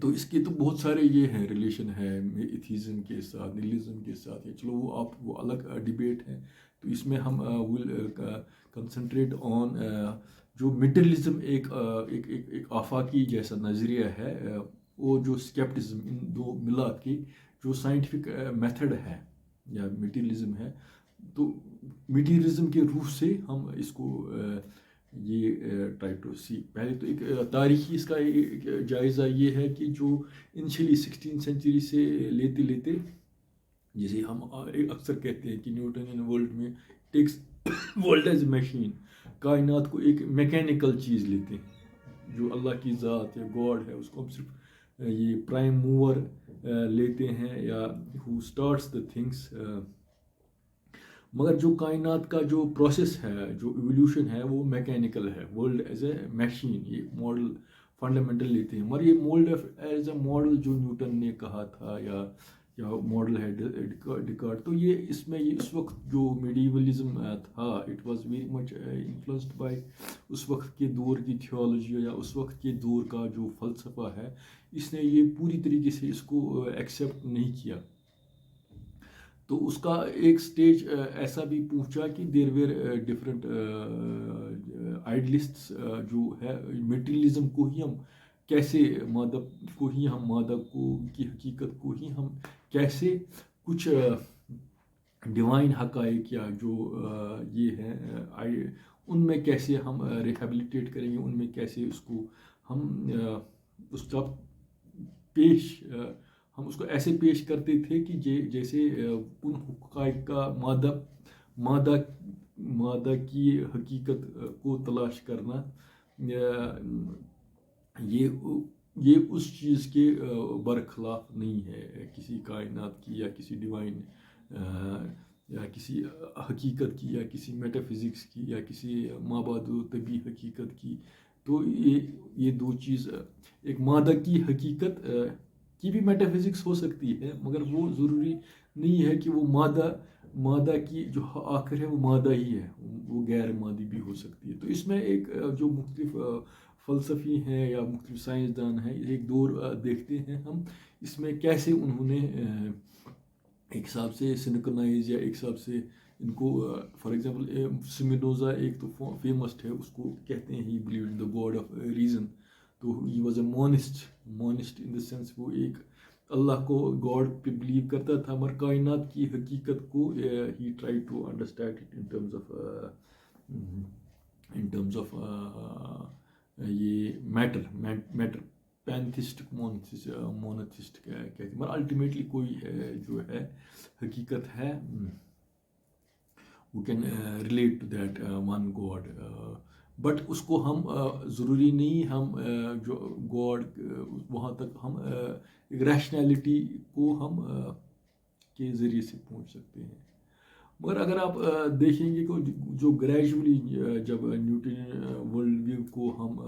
تو اس کے تو بہت سارے یہ ہیں ریلیشن ہے ایتھیزم کے ساتھ، نیلزم کے ساتھ، یا چلو وہ الگ ڈبیٹ ہے. تو اس میں ہم ول کنسنٹریٹ آن جو مٹیریلزم ایک آفاقی جیسا نظریہ ہے، وہ جو اسکیپٹزم، ان دو ملا کے جو سائنٹیفک میتھڈ ہے یا مٹیریلزم ہے. تو مٹیریلزم کے روح سے ہم اس کو یہ ٹرائی ٹو سی. پہلے تو ایک تاریخی اس کا ایک جائزہ یہ ہے کہ جو انیشلی 16 سینچری سے لیتے لیتے، جسے ہم اکثر کہتے ہیں کہ نیوٹن ورلڈ میں takes world as a machine, کائنات کو ایک میکینیکل چیز لیتے ہیں. جو اللہ کی ذات یا گاڈ ہے اس کو ہم صرف یہ پرائم موور لیتے ہیں یا ہو اسٹارٹس دا تھنگس. مگر جو کائنات کا جو پروسیس ہے، جو ایولیوشن ہے، وہ میکینیکل ہے. ورلڈ ایز اے مشین یہ ماڈل فنڈامنٹل لیتے ہیں. مگر یہ مولڈ ایز اے ماڈل جو نیوٹن نے کہا تھا یا ماڈل ہے ڈیکارٹ، تو یہ اس میں اس وقت جو میڈیولزم تھا، it was very much influenced by اس وقت کے دور کی تھیولوجی یا اس وقت کے دور کا جو فلسفہ ہے. اس نے یہ پوری طریقے سے اس کو ایکسیپٹ نہیں کیا. تو اس کا ایک سٹیج ایسا بھی پہنچا کہ دیر ویر ڈفرینٹ آئیڈلسٹس جو ہے میٹیریلزم کو ہی ہم کیسے مادہ کو کی حقیقت کو ہی ہم کیسے کچھ ڈیوائن حقائق یا جو یہ ہے ان میں کیسے ہم ریہیبلیٹیٹ کریں گے، ان میں کیسے اس کو ہم اس کا ہم اس کو ایسے پیش کرتے تھے کہ جیسے ان حقائق کا مادہ کی حقیقت کو تلاش کرنا یہ اس چیز کے برخلاف نہیں ہے، کسی کائنات کی یا کسی ڈیوائن یا کسی حقیقت کی یا کسی میٹا فزکس کی یا کسی مابعد و طبی حقیقت کی. تو یہ دو چیز، ایک مادہ کی حقیقت کی بھی میٹا فزکس ہو سکتی ہے، مگر وہ ضروری نہیں ہے کہ وہ مادہ کی جو آخر ہے وہ مادہ ہی ہے، وہ غیر مادی بھی ہو سکتی ہے. تو اس میں ایک جو مختلف فلسفی ہیں یا مختلف سائنسدان ہیں، ایک دور دیکھتے ہیں ہم اس میں کیسے انہوں نے ایک حساب سے سنکرنائز یا ایک حساب سے ان کو فار ایگزامپل سپینوزا ایک تو فیمس ہے، اس کو کہتے ہیں he believe in the god of reason. تو he was a monist in the sense, وہ ایک اللہ کو گاڈ پہ بلیو کرتا تھا، مگر کائنات کی حقیقت کو he try to understand it in terms of یہ میٹر پینتھسٹک مونتھسٹ کہتے ہیں. مگر الٹیمیٹلی کوئی جو ہے حقیقت ہے، we can relate to that one God. But اس کو ہم ضروری نہیں ہم جو گاڈ وہاں تک ہم ایک ریشنیلٹی کو ہم کے ذریعے سے پہنچ سکتے ہیں. مگر اگر آپ دیکھیں گے کہ جو گریجولی جب نیوٹن ورلڈ ویو کو ہم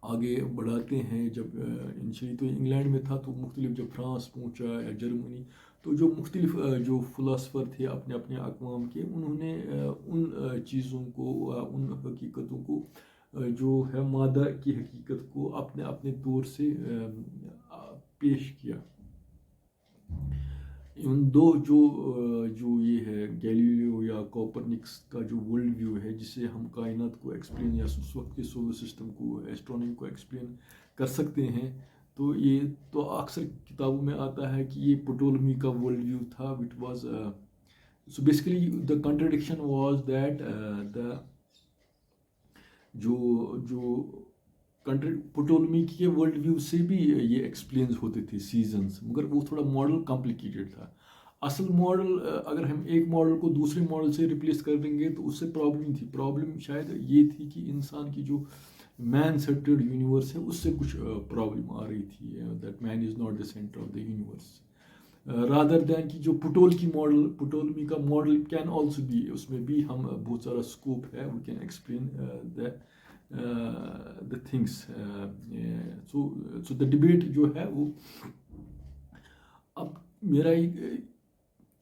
آگے بڑھاتے ہیں، جب انیشلی تو انگلینڈ میں تھا، تو مختلف جب فرانس پہنچا یا جرمنی، تو جو مختلف جو فلاسفر تھے اپنے اپنے اقوام کے، انہوں نے ان چیزوں کو، ان حقیقتوں کو جو ہے مادہ کی حقیقت کو اپنے اپنے طور سے پیش کیا. ان دو جو یہ ہے گیلیلیو یا کوپرنکس کا جو ورلڈ ویو ہے، جس سے ہم کائنات کو ایکسپلین یا اس وقت کے سولر سسٹم کو، ایسٹرونومی کو ایکسپلین کر سکتے ہیں، تو یہ تو اکثر کتابوں میں آتا ہے کہ یہ پٹولمی کا ورلڈ ویو تھا، which was so basically the contradiction was that the جو پٹولمی کے ورلڈ ویو سے بھی یہ ایکسپلینز ہوتے تھے سیزنز، مگر وہ تھوڑا ماڈل کمپلیکیٹڈ تھا. اصل ماڈل اگر ہم ایک ماڈل کو دوسرے ماڈل سے ریپلیس کر دیں گے تو اس سے پرابلم تھی. پرابلم شاید یہ تھی کہ انسان کی جو مین سینٹرڈ یونیورس ہے، اس سے کچھ پرابلم آ رہی تھی، that man is not the centre of the universe, rather than کہ جو پٹولمی کا ماڈل کین آلسو بی، اس میں بھی ہم بہت سارا اسکوپ ہے، we can explain the things. So the debate جو ہے وہ اب میرا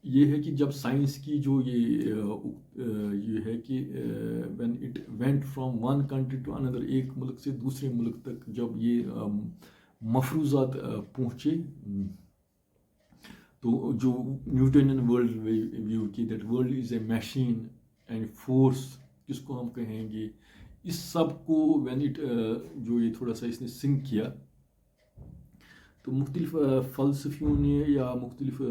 یہ ہے کہ جب سائنس کی جو یہ ہے کہ when it went from one country to another, ایک ملک سے دوسرے ملک تک جب یہ مفروضات پہنچے، تو جو نیوٹنین ورلڈ ویو کی that world is a machine and force, کس کو ہم کہیں گے، اس سب کو وین اٹ جو یہ تھوڑا سا اس نے سنک کیا، تو مختلف فلسفیوں نے یا مختلف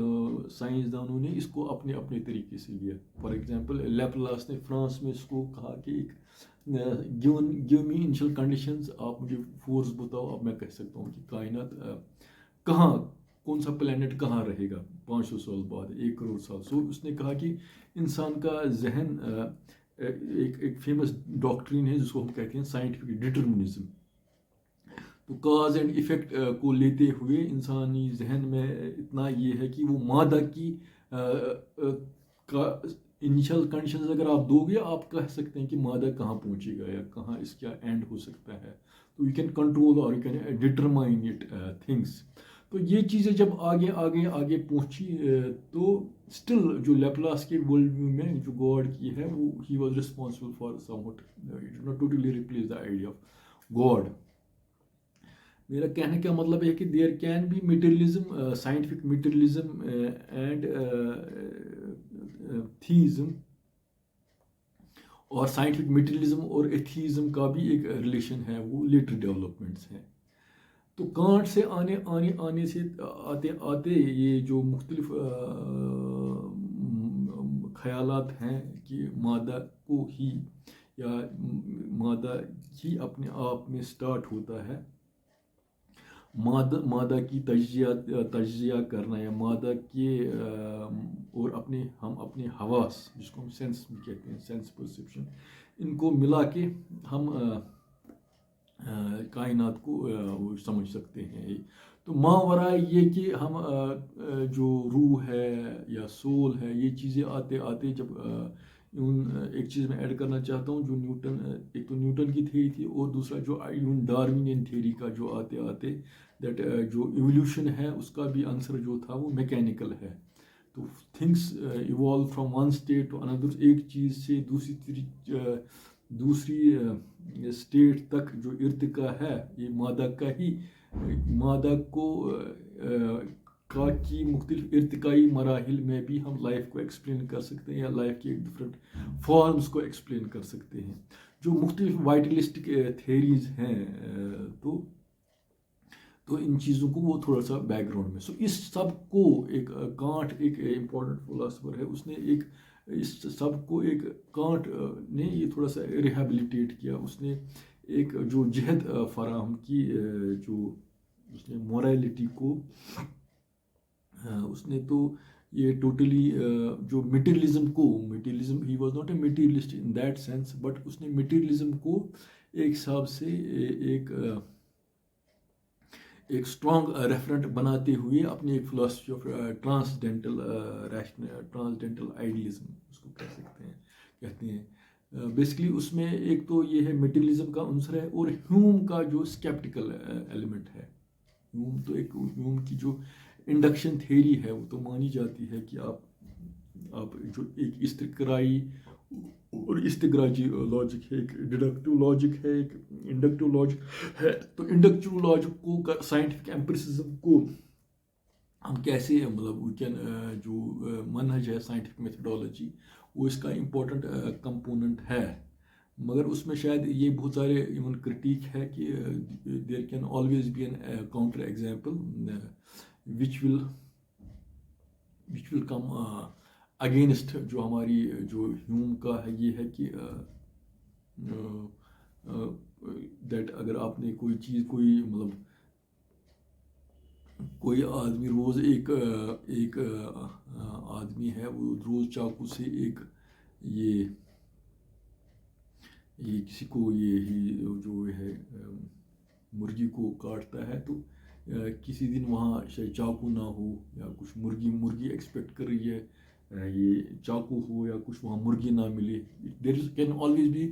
سائنسدانوں نے اس کو اپنے اپنے طریقے سے لیا. فار ایگزامپل لیپلاس نے فرانس میں اس کو کہا کہ ایک گیو می انیشل کنڈیشنز، آپ مجھے فورس بتاؤ، اب میں کہہ سکتا ہوں کہ کائنات کہاں، کون سا پلانٹ کہاں رہے گا 500 سال بعد، 1 کروڑ سال. سو اس نے کہا کہ انسان کا ذہن ایک فیمس ڈاکٹرین ہے جس کو ہم کہتے ہیں سائنٹیفک ڈٹرمنزم. تو کاز اینڈ ایفیکٹ کو لیتے ہوئے انسانی ذہن میں اتنا یہ ہے کہ وہ مادہ کی انیشل کنڈیشنز اگر آپ دو گے، آپ کہہ سکتے ہیں کہ مادہ کہاں پہنچے گا یا کہاں اس کا اینڈ ہو سکتا ہے. تو یو کین کنٹرول اور you can determine it things. تو یہ چیزیں جب آگے آگے آگے پہنچی، تو اسٹل جو لیپلاس کے ورلڈ ویو میں جو گاڈ کی ہے، وہ he was responsible for somewhat, it did not totally replace the idea of God. میرا کہنے کا مطلب ہے کہ there can be materialism, scientific materialism and theism, اور سائنٹیفک میٹیریلزم اور ایتھیزم کا بھی ایک ریلیشن ہے، وہ لیٹر ڈیولپمنٹس ہیں. تو کانٹ سے آنے سے آتے آتے یہ جو مختلف خیالات ہیں کہ مادہ کو ہی یا مادہ ہی اپنے آپ میں سٹارٹ ہوتا ہے، مادہ کی تجزیہ کرنا، یا مادہ کے اور ہم اپنے حواس، جس کو ہم سینس بھی کہتے ہیں، سینس پرسیپشن، ان کو ملا کے ہم کائنات کو سمجھ سکتے ہیں. تو ماورائے یہ کہ ہم جو روح ہے یا سول ہے، یہ چیزیں آتے آتے جب ایک چیز میں ایڈ کرنا چاہتا ہوں، جو ایک تو نیوٹن کی تھیوری تھی، اور دوسرا جو ڈارونین تھیوری کا جو آتے آتے دیٹ جو ایولیوشن ہے اس کا بھی آنسر جو تھا وہ میکینیکل ہے. تو things evolve from one state to another, ایک چیز سے دوسری اسٹیٹ تک جو ارتقا ہے، یہ مادہ کی مختلف ارتقائی مراحل میں بھی ہم لائف کو ایکسپلین کر سکتے ہیں، یا لائف کی ڈفرینٹ فارمز کو ایکسپلین کر سکتے ہیں. جو مختلف وائٹلسٹک تھیریز ہیں، تو ان چیزوں کو وہ تھوڑا سا بیک گراؤنڈ میں. سو اس سب کو ایک کانٹ ایک امپورٹنٹ فلاسفر ہے، اس نے اس سب کو کانٹ نے یہ تھوڑا سا ریہیبلیٹیٹ کیا. اس نے ایک جو جہد فراہم کی، جو اس نے موریلٹی کو، اس نے تو یہ ٹوٹلی جو materialism he was not a materialist in that sense, but اس نے میٹیریلزم کو ایک حساب سے ایک اسٹرانگ ریفرنٹ بناتے ہوئے اپنی ایک فلاسفی آف ٹرانسڈینٹل آئیڈیلزم اس کو کہتے ہیں. بیسکلی اس میں ایک تو یہ ہے میٹیریلزم کا عنصر ہے، اور ہیوم کا جو اسکیپٹیکل ایلیمنٹ ہے. ہیوم کی جو انڈکشن تھیوری ہے، وہ تو مانی جاتی ہے کہ آپ جو ایک استقرائی اور استخراجی لاجک ہے، ایک ڈیڈکٹیو لاجک ہے، ایک انڈکٹیو لاجک ہے. تو انڈکٹیو لاجک کو، سائنٹیفک ایمپیریسزم کو ہم کیسے جو منہج ہے سائنٹیفک میتھڈالوجی، وہ اس کا امپورٹنٹ کمپوننٹ ہے. مگر اس میں شاید یہ بہت سارے ایون کرٹیک ہے کہ there can always be an counter example which will come against جو ہماری جو ہیوم کا ہے، یہ ہے کہ دیٹ اگر آپ نے کوئی چیز، کوئی آدمی روز ایک آدمی ہے، وہ روز چاقو سے یہ کسی کو یہ جو ہے مرغی کو کاٹتا ہے، تو کسی دن وہاں شاید چاقو نہ ہو، یا کچھ مرغی ایکسپیکٹ کر رہی ہے یہ چاقو ہو، یا کچھ وہاں مرغی نہ ملے. دیر کین آلویز بی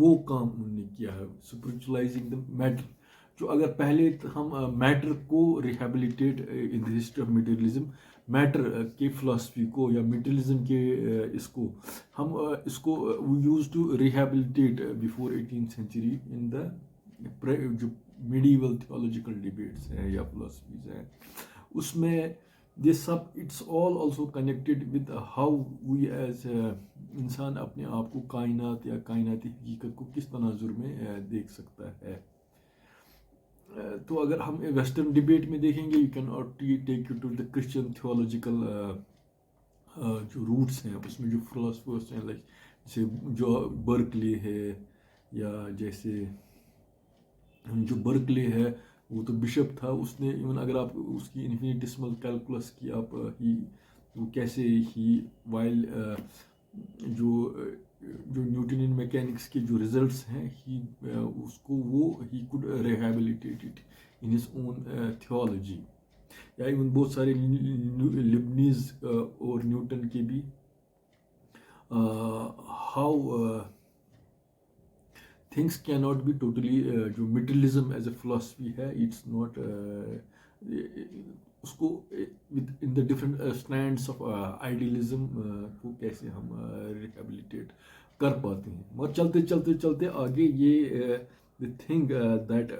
وہ کام انہوں نے کیا ہے اسپرچولائزنگ دا میٹر. جو اگر پہلے ہم میٹر کو rehabilitate in the history of materialism, matter کے فلاسفی کو یا میٹیریلزم کے اس کو ہم اس کو we use to rehabilitate before 18th century in the جو میڈیول تھیولوجیکل ڈبیٹس ہیں یا فلاسفیز ہیں, اس میں یہ سب it's all also connected with how we as انسان اپنے آپ کو کائنات یا کائناتی حقیقت کو کس تناظر میں دیکھ سکتا ہے. تو اگر ہم ویسٹرن ڈبیٹ میں دیکھیں گے, you can take you to the Christian theological جو روٹس ہیں, اس میں جو فلاسفرس ہیں لائک جیسے جو برکلی ہے, یا جیسے جو برکلی ہے وہ تو بشپ تھا, اس نے ایون اگر آپ اس کی انفینیٹیسمل کیلکولس کی آپ وہ کیسے ہی وائل جو نیوٹنین میکینکس کے جو ریزلٹس ہیں اس کو وہ he could rehabilitate it in his own theology. یا ایون بہت سارے لیبنیز اور نیوٹن کے بھی ہاؤ تھنگس کی ناٹ بی ٹوٹلی, جو میٹیریلزم ایز اے فلاسفی ہے اٹس ناٹ, اس کو in the different stands of idealism کو کیسے ہم ریہیبلیٹیٹ کر پاتے ہیں. مگر چلتے چلتے چلتے آگے یہ the thing that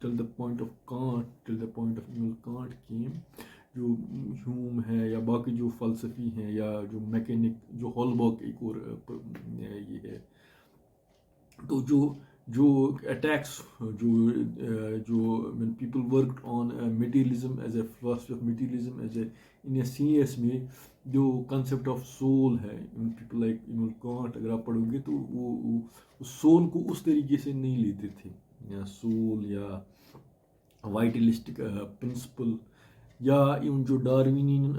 till the point of Kant, till the point of Immanuel Kant came, جو ہیوم ہے یا باقی جو فلسفی ہیں یا جو میکینک جو ہالباک ایک اور یہ ہے, تو جو اٹیکس جو when people worked on materialism as a philosophy of materialism as a in a CS میں جو کنسیپٹ آف سول ہے, پیپل لائک ایمنول کانٹ اگر آپ پڑھو گے تو وہ سول کو اس طریقے سے نہیں لیتے تھے, یا سول یا وائٹلسٹک پرنسپل, یا ایون جو ڈاروینین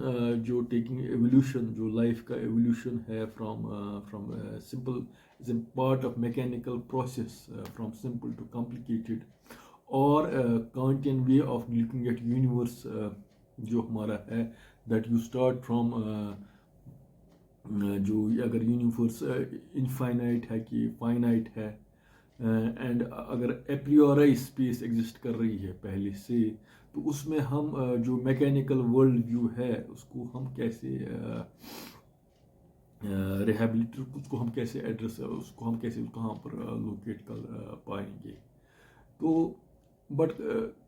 جو ٹیکنگ ایولیوشن, جو لائف کا ایولیوشن ہے from simple as a part of mechanical process, from simple to complicated, or Kantian way of looking at universe جو ہمارا ہے, that you start from جو اگر یونیورس انفائنائٹ ہے کہ فائنائٹ ہے, اینڈ اگر اپریوری اسپیس ایگزسٹ کر رہی ہے پہلے سے, تو اس میں ہم جو میکینیکل ورلڈ ویو ہے اس کو ہم کیسے ریہیبلیٹ, اس کو ہم کیسے ایڈریس, اس کو ہم کیسے کہاں پر لوکیٹ کر پائیں گے. تو بٹ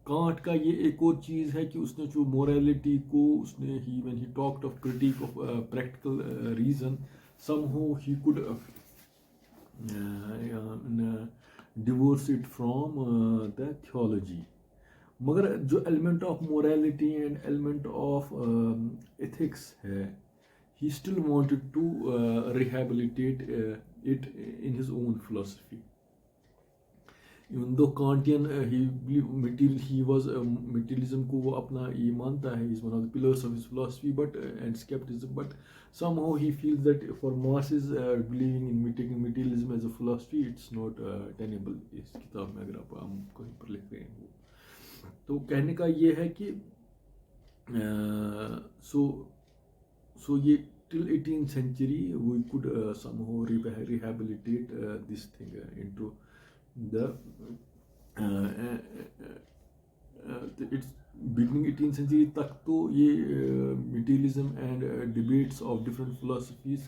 کانٹ کا یہ ایک اور چیز ہے کہ اس نے جو موریلٹی کو اس نے when he talked of critique of practical reason, somehow he could divorce it from the theology. مگر جو element of morality and element of ethics ہے, he still wanted to rehabilitate it in his own philosophy. Even though Kantian, he was materialism کو وہ اپنا یہ مانتا ہے, is one of the pillars of his philosophy, but and skepticism, but somehow he feels that for masses believing in materialism as a philosophy, it's not tenable. اس کتاب میں اگر آپ ہم کہیں پر لکھ رہے ہیں, تو کہنے کا یہ ہے کہ so یہ till 18th century we could somehow rehabilitate this thing into the it's beginning 18th century تک تو یہ materialism and debates of different philosophies,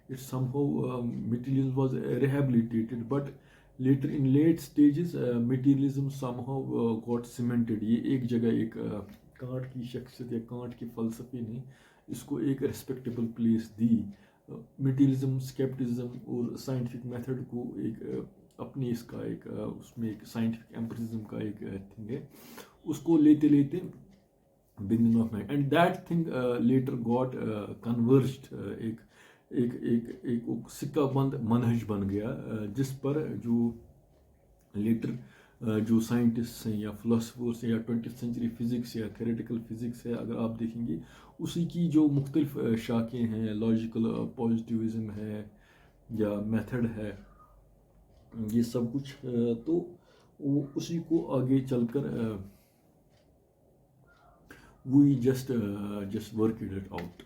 it somehow materialism was rehabilitated, but later in late stages materialism somehow got cemented. یہ ایک جگہ ایک can't کی شخصیت یا کانٹ کی فلسفے نے اس کو ایک ریسپیکٹیبل پلیس دی. میٹیریلزم, اسکیپٹزم اور سائنٹیفک میتھڈ کو ایک اپنے اس کا ایک اس میں ایک سائنٹیفک ایمپریزم کا ایک تھنگ ہے, اس کو لیتے لیتے beginning of man, and that thing later got converged, ایک سکہ بند منہج بن گیا, جس پر جو لیٹر جو سائنٹسٹ ہیں یا فلاسفرس ہیں یا 20th century فزکس یا تھیوریٹیکل فزکس ہے, اگر آپ دیکھیں گے اسی کی جو مختلف شاخیں ہیں, لاجیکل پازیٹیوزم ہے یا میتھڈ ہے, یہ سب کچھ تو وہ اسی کو آگے چل کر we just work it out.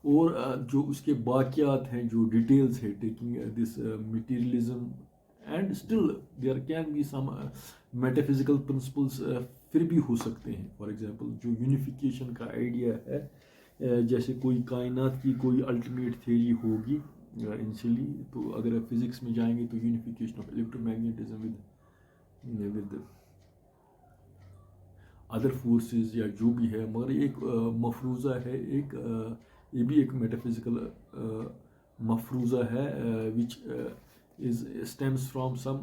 اور جو اس کے باقیات ہیں, جو ڈیٹیلز ہے taking this materialism, and still there can be some metaphysical principles پھر بھی ہو سکتے ہیں. فار ایگزامپل جو یونیفیکیشن کا آئیڈیا ہے, جیسے کوئی کائنات کی کوئی الٹیمیٹ تھیوری ہوگی انیشلی, تو اگر آپ فزکس میں جائیں گے تو unification of electro magnetism with other forces یا جو بھی ہے, مگر ایک مفروضہ ہے, ایک یہ بھی ایک میٹافزیکل مفروضہ ہے which is stems from some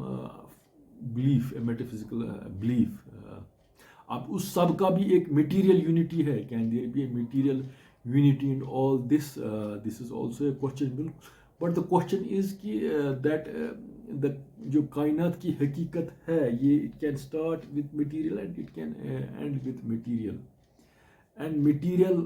belief, a metaphysical belief. اب اس سب کا بھی ایک میٹیریل یونٹی ہے, can there be a material unity and all this, this is also a question, but the question is کہ that the جو کائنات کی حقیقت ہے یہ it can start with material and it can end with material, and material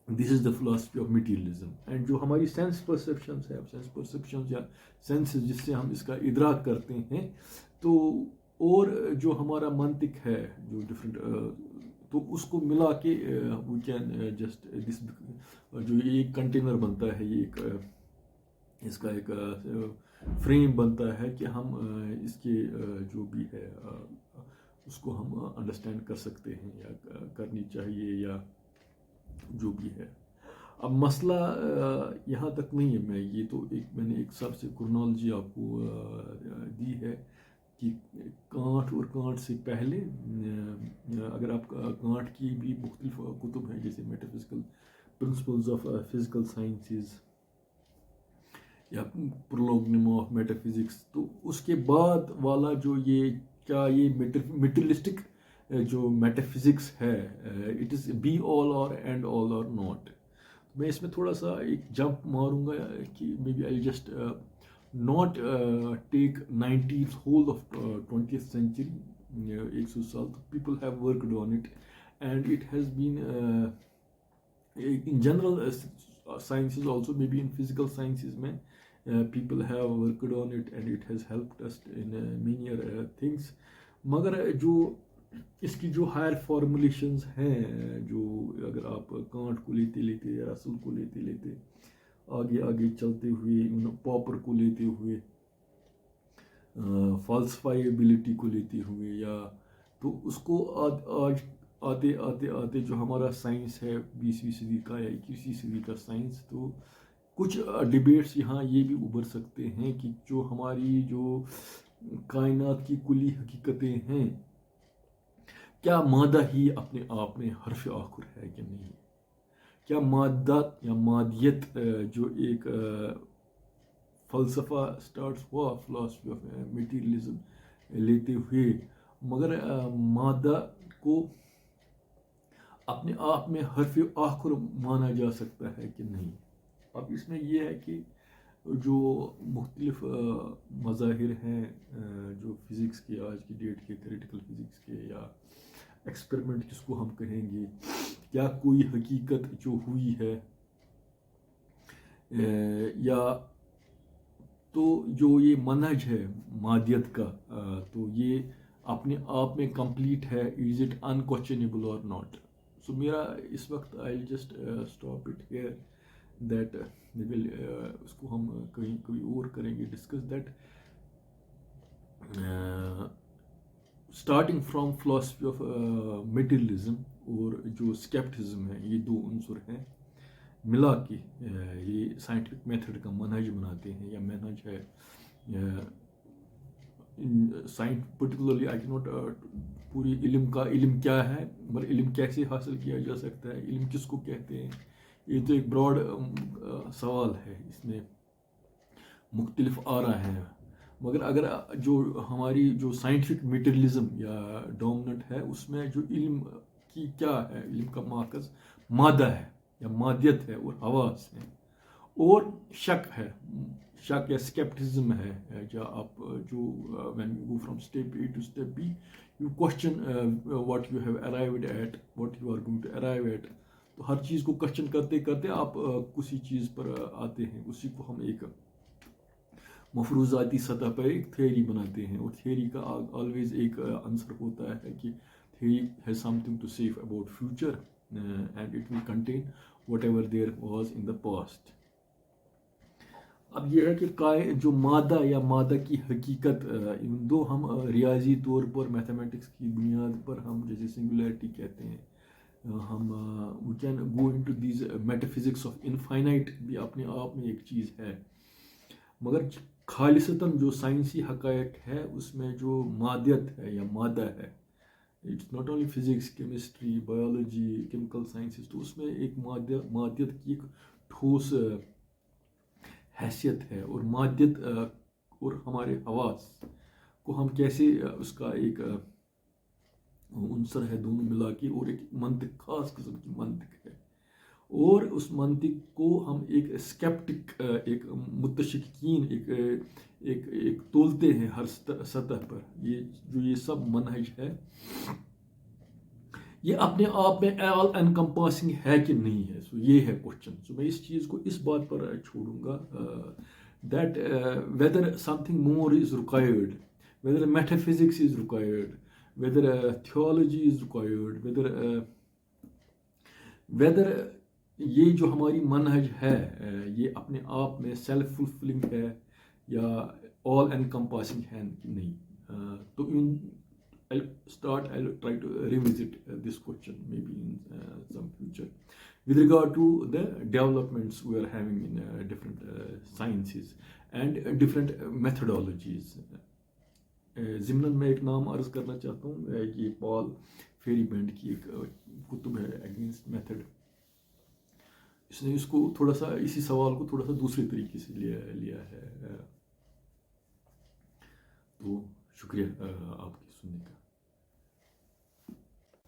this is the philosophy of materialism. and جو ہماری sense perceptions ہے, سینس پرسیپشنز یا سینسز جس سے ہم اس کا ادراک کرتے ہیں, تو اور جو ہمارا منطق ہے جو ڈفرینٹ, تو اس کو ملا کے وی کین جسٹ دس, جو یہ ایک کنٹینر بنتا ہے, یہ ایک اس کا ایک فریم بنتا ہے کہ ہم اس کے جو بھی ہے اس کو ہم انڈرسٹینڈ کر سکتے ہیں یا کرنی چاہیے یا جو بھی ہے. اب مسئلہ یہاں تک نہیں ہے, یہ تو میں نے ایک سب سے کرونالوجی آپ کو دی ہے کہ کانٹ اور کانٹ سے پہلے, اگر آپ کانٹ کی بھی مختلف کتب ہیں جیسے metaphysical principles of physical sciences یا پرولوگنم آف میٹافزکس, تو اس کے بعد والا جو یہ کیا یہ میٹریلسٹک جو میٹافزکس ہے, اٹ از بی آل اور اینڈ آل اور ناٹ. میں اس میں تھوڑا سا ایک جمپ ماروں گا کہ may be I just not take 90th whole of 20th century, 100 سال, people have worked on it, and it has been in general sciences also, maybe in physical sciences mein, people have worked on it and it has helped us in many other things. مگر جو اس کی جو higher formulations ہیں, جو اگر آپ can't کو لیتے یا رسل کو لیتے آگے آگے چلتے ہوئے, پاپر کو لیتے ہوئے, فالسفائیبلٹی کو لیتے ہوئے, یا تو اس کو آج آتے جو ہمارا سائنس ہے 20ویں صدی کا یا 21ویں صدی کا سائنس, تو کچھ ڈیبیٹس یہاں یہ بھی ابھر سکتے ہیں کہ جو ہماری جو کائنات کی کلی حقیقتیں ہیں, کیا مادہ ہی اپنے آپ میں حرف آخر ہے کہ نہیں, کیا مادات یا مادیت جو ایک فلسفہ سٹارٹس ہوا, فلاسفی آف میٹیریلزم لیتے ہوئے, مگر مادہ کو اپنے آپ میں حرف آخر مانا جا سکتا ہے کہ نہیں. اب اس میں یہ ہے کہ جو مختلف مظاہر ہیں جو فزکس کے آج کی ڈیٹ کے, تھیوریٹیکل فزکس کے یا ایکسپیریمنٹ جس کو ہم کہیں گے, کیا کوئی حقیقت جو ہوئی ہے, یا تو جو یہ منہج ہے مادیت کا, تو یہ اپنے آپ میں کمپلیٹ ہے, از اٹ انکویسچنیبل اور ناٹ. سو میرا اس وقت I just stop it here, that اس کو ہم کہیں کوئی اور کریں گے discuss, that starting from philosophy of materialism اور جو اسکیپٹزم ہے, یہ دو عنصر ہیں ملا کے یہ سائنٹیفک میتھڈ کا منہج بناتے ہیں, یا منہج ہے پرٹیکولرلی آئی کینٹ پوری علم کیا ہے, مگر علم کیسے حاصل کیا جا سکتا ہے, علم کس کو کہتے ہیں, یہ تو ایک براڈ سوال ہے, اس میں مختلف آرا ہیں. مگر اگر جو ہماری جو سائنٹیفک میٹیریلزم یا ڈومیننٹ ہے, اس میں جو علم کی کیا ہے, علم کا ماخذ مادہ ہے یا مادیت ہے اور حواس ہیں, اور شک ہے, شک یا اسکیپٹزم ہے, یا آپ جو when you go from step A to step B you question what you have arrived at, what you are going to arrive at. تو ہر چیز کو کوشچن کرتے کرتے آپ کسی چیز پر آتے ہیں, اسی کو ہم ایک مفروضاتی سطح پر ایک تھیوری بناتے ہیں, اور تھیوری کا آلویز ایک عنصر ہوتا ہے کہ theory has something to say about future, and it will contain whatever there was in the past. اب یہ ہے کہ جو مادہ یا مادہ کی حقیقت دو ہم ریاضی طور پر میتھمیٹکس کی بنیاد پر ہم جیسے سنگولیرٹی کہتے ہیں ہم we can go into these metaphysics of infinite بھی اپنے آپ میں ایک چیز ہے، مگر خالصتاً جو سائنسی حقائق ہے اس میں جو مادیت ہے یا مادہ ہے، it's not only physics, chemistry, biology, chemical sciences, تو اس میں ایک مادیت کی ایک ٹھوس حیثیت ہے، اور مادیت اور ہمارے حواس کو ہم کیسے اس کا ایک عنصر ہے دونوں ملا کے، اور ایک منطق، خاص قسم کی منطق ہے، اور اس منطق کو ہم ایک اسکیپٹک، ایک متشکین ایک تولتے ہیں ہر سطح پر. یہ سب منہج ہے، یہ اپنے آپ میں آل انکمپاسنگ ہے کہ نہیں ہے. سو یہ ہے کوشچن. سو میں اس چیز کو اس بات پر چھوڑوں گا that whether something more is required, whether metaphysics is required, whether theology is required, whether یہ جو ہماری منہج ہے یہ اپنے آپ میں سیلف فلفلنگ ہے یا آل انکمپاسنگ ہے نہیں. تو I'll try to revisit this question maybe in some future with regard to the developments we are having in different sciences and different methodologies. ضمناً میں ایک نام عرض کرنا چاہتا ہوں، یہ پال فیری بینڈ کی ایک کتب ہے اگینسٹ میتھڈ. اس نے اس کو تھوڑا سا اسی سوال کو تھوڑا سا دوسرے طریقے سے لیا ہے. تو شکریہ آپ کی سننے کا.